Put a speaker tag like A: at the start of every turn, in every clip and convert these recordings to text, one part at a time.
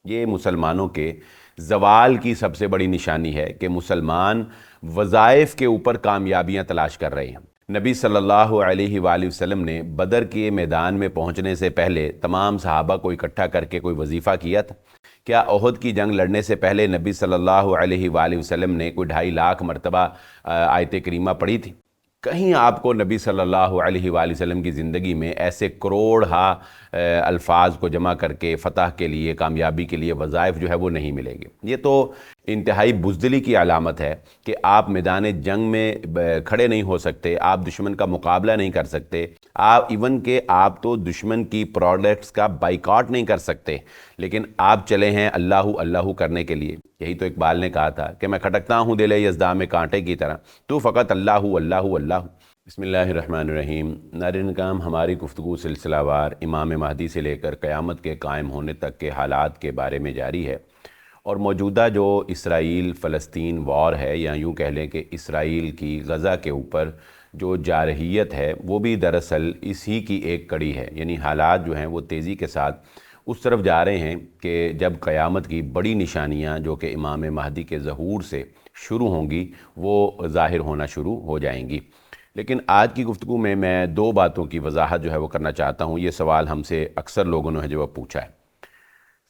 A: یہ مسلمانوں کے زوال کی سب سے بڑی نشانی ہے کہ مسلمان وظائف کے اوپر کامیابیاں تلاش کر رہے ہیں۔ نبی صلی اللہ علیہ وآلہ وسلم نے بدر کے میدان میں پہنچنے سے پہلے تمام صحابہ کو اکٹھا کر کے کوئی وظیفہ کیا تھا؟ کیا احد کی جنگ لڑنے سے پہلے نبی صلی اللہ علیہ وآلہ وسلم نے کوئی 2.5 لاکھ مرتبہ آیت کریمہ پڑھی تھی؟ کہیں آپ کو نبی صلی اللہ علیہ وآلہ وسلم کی زندگی میں ایسے کروڑ الفاظ کو جمع کر کے فتح کے لیے، کامیابی کے لیے وظائف جو ہے وہ نہیں ملیں گے۔ یہ تو انتہائی بزدلی کی علامت ہے کہ آپ میدان جنگ میں کھڑے نہیں ہو سکتے، آپ دشمن کا مقابلہ نہیں کر سکتے، ایون کہ آپ تو دشمن کی پروڈکٹس کا بائیکاٹ نہیں کر سکتے، لیکن آپ چلے ہیں اللہ اللہ کرنے کے لیے۔ یہی تو اقبال نے کہا تھا کہ میں کھٹکتا ہوں دل یزداں میں کانٹے کی طرح، تو فقط اللہ اللہ اللہ۔ بسم اللہ الرحمن الرحیم۔ ناظرین کرام، ہماری گفتگو سلسلہ وار امام مہدی سے لے کر قیامت کے قائم ہونے تک کے حالات کے بارے میں جاری ہے، اور موجودہ جو اسرائیل فلسطین وار ہے، یا یوں کہہ لیں کہ اسرائیل کی غزہ کے اوپر جو جارحیت ہے، وہ بھی دراصل اسی کی ایک کڑی ہے۔ یعنی حالات جو ہیں وہ تیزی کے ساتھ اس طرف جا رہے ہیں کہ جب قیامت کی بڑی نشانیاں جو کہ امام مہدی کے ظہور سے شروع ہوں گی، وہ ظاہر ہونا شروع ہو جائیں گی۔ لیکن آج کی گفتگو میں 2 باتوں کی وضاحت جو ہے وہ کرنا چاہتا ہوں۔ یہ سوال ہم سے اکثر لوگوں نے جو پوچھا ہے۔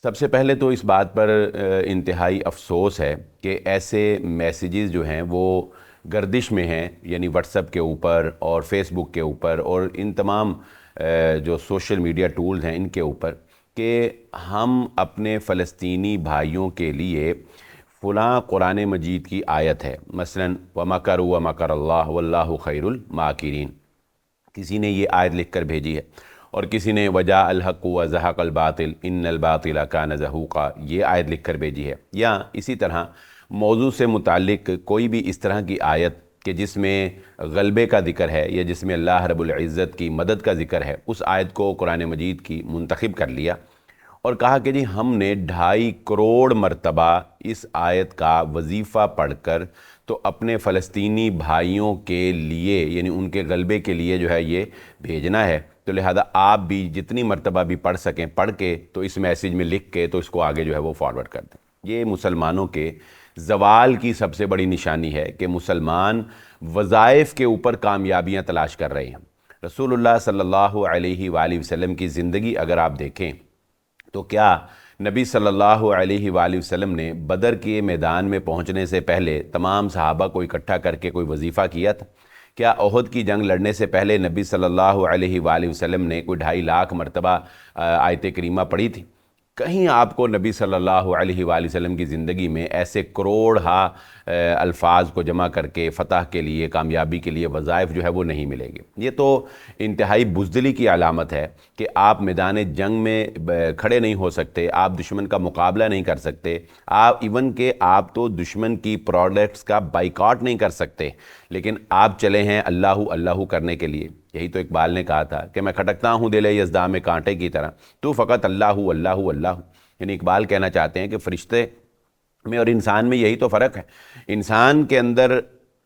A: سب سے پہلے تو اس بات پر انتہائی افسوس ہے کہ ایسے میسیجز جو ہیں وہ گردش میں ہیں، یعنی واٹس ایپ کے اوپر اور فیس بک کے اوپر اور ان تمام جو سوشل میڈیا ٹولز ہیں ان کے اوپر، کہ ہم اپنے فلسطینی بھائیوں کے لیے فلاں قرآن مجید کی آیت ہے، مثلاً وَمَكَرُوا وَمَكَرَ اللَّهُ وَاللَّهُ خَيْرُ الْمَاكِرِينَ، کسی نے یہ آیت لکھ کر بھیجی ہے، اور کسی نے وَجَاءَ الْحَقُّ وَزَهَقَ الْبَاطِلُ إِنَّ الْبَاطِلَ كَانَ زَهُوقًا، یہ آیت لکھ کر بھیجی ہے۔ یا اسی طرح موضوع سے متعلق کوئی بھی اس طرح کی آیت کہ جس میں غلبے کا ذکر ہے یا جس میں اللہ رب العزت کی مدد کا ذکر ہے، اس آیت کو قرآن مجید کی منتخب کر لیا اور کہا کہ جی ہم نے 2.5 کروڑ مرتبہ اس آیت کا وظیفہ پڑھ کر تو اپنے فلسطینی بھائیوں کے لیے، یعنی ان کے غلبے کے لیے جو ہے یہ بھیجنا ہے، تو لہذا آپ بھی جتنی مرتبہ بھی پڑھ سکیں پڑھ کے تو اس میسیج میں لکھ کے تو اس کو آگے جو ہے وہ فارورڈ کر دیں۔ یہ مسلمانوں کے زوال کی سب سے بڑی نشانی ہے کہ مسلمان وظائف کے اوپر کامیابیاں تلاش کر رہے ہیں۔ رسول اللہ صلی اللہ علیہ وآلہ وسلم کی زندگی اگر آپ دیکھیں تو کیا نبی صلی اللہ علیہ وآلہ وسلم نے بدر کے میدان میں پہنچنے سے پہلے تمام صحابہ کو اکٹھا کر کے کوئی وظیفہ کیا تھا؟ کیا احد کی جنگ لڑنے سے پہلے نبی صلی اللہ علیہ وآلہ وسلم نے کوئی 2.5 لاکھ مرتبہ آیت کریمہ پڑھی تھی؟ کہیں آپ کو نبی صلی اللہ علیہ وآلہ وسلم کی زندگی میں ایسے کروڑ الفاظ کو جمع کر کے فتح کے لیے، کامیابی کے لیے وظائف جو ہے وہ نہیں ملیں گے۔ یہ تو انتہائی بزدلی کی علامت ہے کہ آپ میدان جنگ میں کھڑے نہیں ہو سکتے، آپ دشمن کا مقابلہ نہیں کر سکتے، ایون کہ آپ تو دشمن کی پروڈکٹس کا بائیکاٹ نہیں کر سکتے، لیکن آپ چلے ہیں اللہ اللہ کرنے کے لیے۔ یہی تو اقبال نے کہا تھا کہ میں کھٹکتا ہوں دل یزداں میں کانٹے کی طرح، تو فقط اللہ اللہ اللہ۔ یعنی اقبال کہنا چاہتے ہیں کہ فرشتے میں اور انسان میں یہی تو فرق ہے۔ انسان کے اندر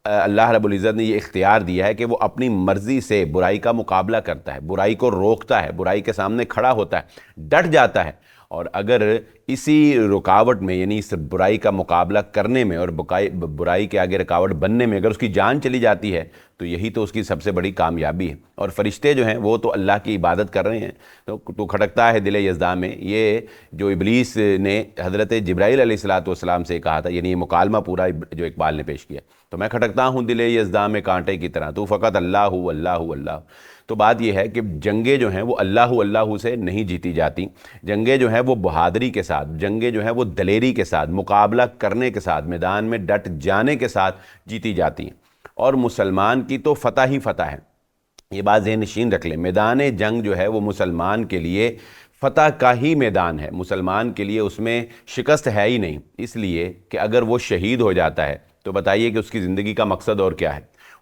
A: اللہ رب العزت نے یہ اختیار دیا ہے کہ وہ اپنی مرضی سے برائی کا مقابلہ کرتا ہے، برائی کو روکتا ہے، برائی کے سامنے کھڑا ہوتا ہے، ڈٹ جاتا ہے، اور اگر اسی رکاوٹ میں، یعنی اس برائی کا مقابلہ کرنے میں اور برائی کے آگے رکاوٹ بننے میں اگر اس کی جان چلی جاتی ہے تو یہی تو اس کی سب سے بڑی کامیابی ہے۔ اور فرشتے جو ہیں وہ تو اللہ کی عبادت کر رہے ہیں، تو کھٹکتا ہے دل یزداں میں، یہ جو ابلیس نے حضرت جبرائیل علیہ السلام سے کہا تھا، یعنی یہ مکالمہ پورا جو اقبال نے پیش کیا، تو میں کھٹکتا ہوں دل یزداں میں کانٹے کی طرح، تو فقط اللہ اللہ اللہ۔ تو بات یہ ہے کہ جنگیں جو ہیں وہ اللہ اللہ سے نہیں جیتی جاتی، جنگیں جو ہیں وہ بہادری کے ساتھ، جنگیں جو ہیں وہ دلیری کے ساتھ، مقابلہ کرنے کے ساتھ، میدان میں ڈٹ جانے کے ساتھ جیتی جاتی ہیں، اور مسلمان کی تو فتح ہی فتح ہے۔ یہ بات ذہن نشین رکھ لیں، میدان جنگ جو ہے وہ مسلمان کے لیے فتح کا ہی میدان ہے، مسلمان کے لیے اس میں شکست ہے ہی نہیں، اس لیے کہ اگر وہ شہید ہو جاتا ہے تو بتائیے کہ اس کی زندگی کا مقصد اور کیا ہے؟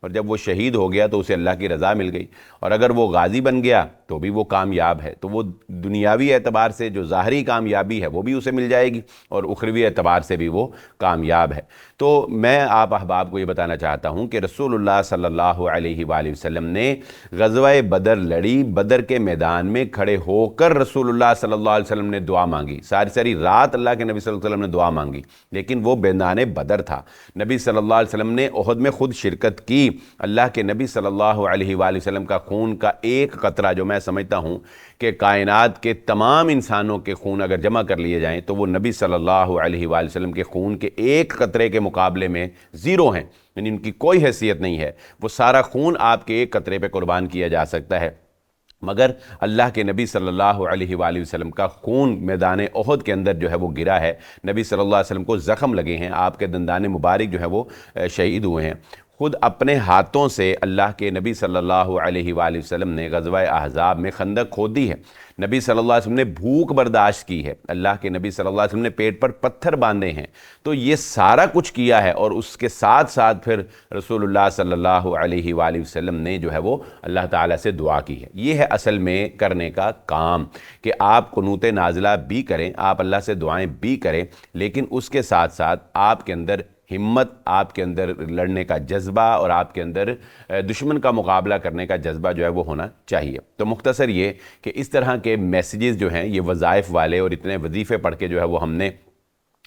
A: اور جب وہ شہید ہو گیا تو اسے اللہ کی رضا مل گئی، اور اگر وہ غازی بن گیا تو بھی وہ کامیاب ہے۔ تو وہ دنیاوی اعتبار سے جو ظاہری کامیابی ہے وہ بھی اسے مل جائے گی، اور اخروی اعتبار سے بھی وہ کامیاب ہے۔ تو میں آپ احباب کو یہ بتانا چاہتا ہوں کہ رسول اللہ صلی اللہ علیہ وآلہ وسلم نے غزوہ بدر لڑی، بدر کے میدان میں کھڑے ہو کر رسول اللہ صلی اللہ علیہ وسلم نے دعا مانگی، ساری رات اللہ کے نبی صلی اللہ علیہ وسلم نے دعا مانگی، لیکن وہ میدان بدر تھا۔ نبی صلی اللہ علیہ وسلم نے احد میں خود شرکت کی۔ اللہ کے نبی صلی اللہ علیہ وآلہ وسلم کا خون کا ایک قطرہ، جو میں سمجھتا ہوں کہ کائنات کے تمام انسانوں کے خون اگر جمع کر لیے جائیں تو وہ نبی صلی اللہ علیہ وآلہ وسلم کے خون کے ایک قطرے کے مقابلے میں زیرو ہیں، یعنی ان کی کوئی حیثیت نہیں ہے۔ وہ سارا خون آپ کے ایک قطرے پہ قربان کیا جا سکتا ہے، مگر اللہ کے نبی صلی اللہ علیہ وآلہ وسلم کا خون میدان احد کے اندر جو ہے وہ گرا ہے۔ نبی صلی اللہ علیہ وسلم کو زخم لگے ہیں، آپ کے دندان مبارک جو ہے وہ شہید ہوئے ہیں۔ خود اپنے ہاتھوں سے اللہ کے نبی صلی اللہ علیہ وآلہ وسلم نے غزوہ احزاب میں خندق کھودی ہے۔ نبی صلی اللہ علیہ وسلم نے بھوک برداشت کی ہے، اللہ کے نبی صلی اللہ علیہ وسلم نے پیٹ پر پتھر باندھے ہیں۔ تو یہ سارا کچھ کیا ہے، اور اس کے ساتھ ساتھ پھر رسول اللہ صلی اللہ علیہ وآلہ وسلم نے جو ہے وہ اللہ تعالیٰ سے دعا کی ہے۔ یہ ہے اصل میں کرنے کا کام، کہ آپ قنوت نازلہ بھی کریں، آپ اللہ سے دعائیں بھی کریں، لیکن اس کے ساتھ ساتھ آپ کے اندر ہمت، آپ کے اندر لڑنے کا جذبہ، اور آپ کے اندر دشمن کا مقابلہ کرنے کا جذبہ جو ہے وہ ہونا چاہیے۔ تو مختصر یہ کہ اس طرح کے میسیجز جو ہیں، یہ وظائف والے اور اتنے وظیفے پڑھ کے جو ہے وہ ہم نے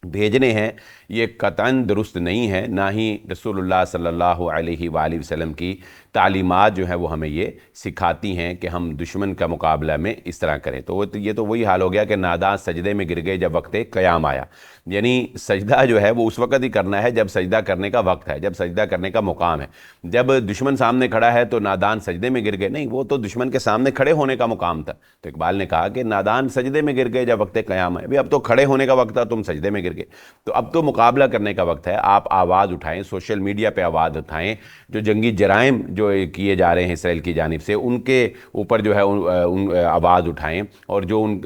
A: بھیجنے ہیں، یہ قطعاً درست نہیں ہے، نہ ہی رسول اللہ صلی اللہ علیہ وآلہ وسلم کی تعلیمات جو ہیں وہ ہمیں یہ سکھاتی ہیں کہ ہم دشمن کا مقابلہ میں اس طرح کریں۔ تو یہ تو وہی حال ہو گیا کہ ناداں سجدے میں گر گئے جب وقت قیام آیا، یعنی سجدہ جو ہے وہ اس وقت ہی کرنا ہے جب سجدہ کرنے کا وقت ہے، جب سجدہ کرنے کا مقام ہے۔ جب دشمن سامنے کھڑا ہے تو نادان سجدے میں گر گئے، نہیں، وہ تو دشمن کے سامنے کھڑے ہونے کا مقام تھا۔ تو اقبال نے کہا کہ نادان سجدے میں گر گئے جب وقت قیام ہے، اب تو کھڑے ہونے کا وقت تھا، تم سجدے میں گر گئے۔ تو اب تو مقابلہ کرنے کا وقت ہے، آپ آواز اٹھائیں، سوشل میڈیا پہ آواز اٹھائیں، جو جنگی جرائم جو کیے جا رہے ہیں اسرائیل کی جانب سے ان کے اوپر جو ہے آواز اٹھائیں، اور جو ان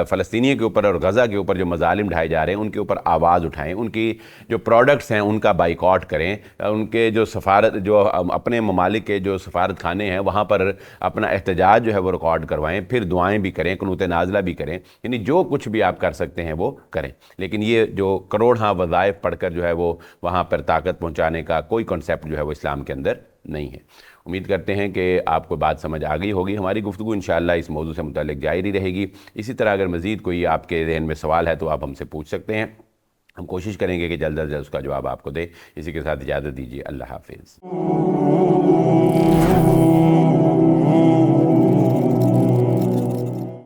A: فلسطینیوں کے اوپر اور غزہ کے اوپر جو مظالم ڈھائے جا رہے ہیں ان کے اوپر آواز اٹھائیں، ان کی جو پروڈکٹس ہیں ان کا بائیکاٹ کریں، ان کے جو جو اپنے ممالک کے جو سفارت خانے ہیں وہاں پر اپنا احتجاج جو ہے وہ ریکارڈ کروائیں، پھر دعائیں بھی کریں، قنوت نازلہ بھی کریں، یعنی جو کچھ بھی آپ کر سکتے ہیں وہ کریں۔ لیکن یہ جو کروڑ وظائف پڑھ کر جو ہے وہ وہاں پر طاقت پہنچانے کا کوئی کنسیپٹ جو ہے وہ اسلام کے اندر نہیں ہے۔ امید کرتے ہیں کہ آپ کو بات سمجھ آ گئی ہوگی۔ ہماری گفتگو انشاءاللہ اس موضوع سے متعلق جاری رہے گی۔ اسی طرح اگر مزید کوئی آپ کے ذہن میں سوال ہے تو آپ ہم سے پوچھ سکتے ہیں، ہم کوشش کریں گے کہ جلد از جلد اس کا جواب آپ کو دیں۔ اسی کے ساتھ اجازت دیجیے، اللہ حافظ۔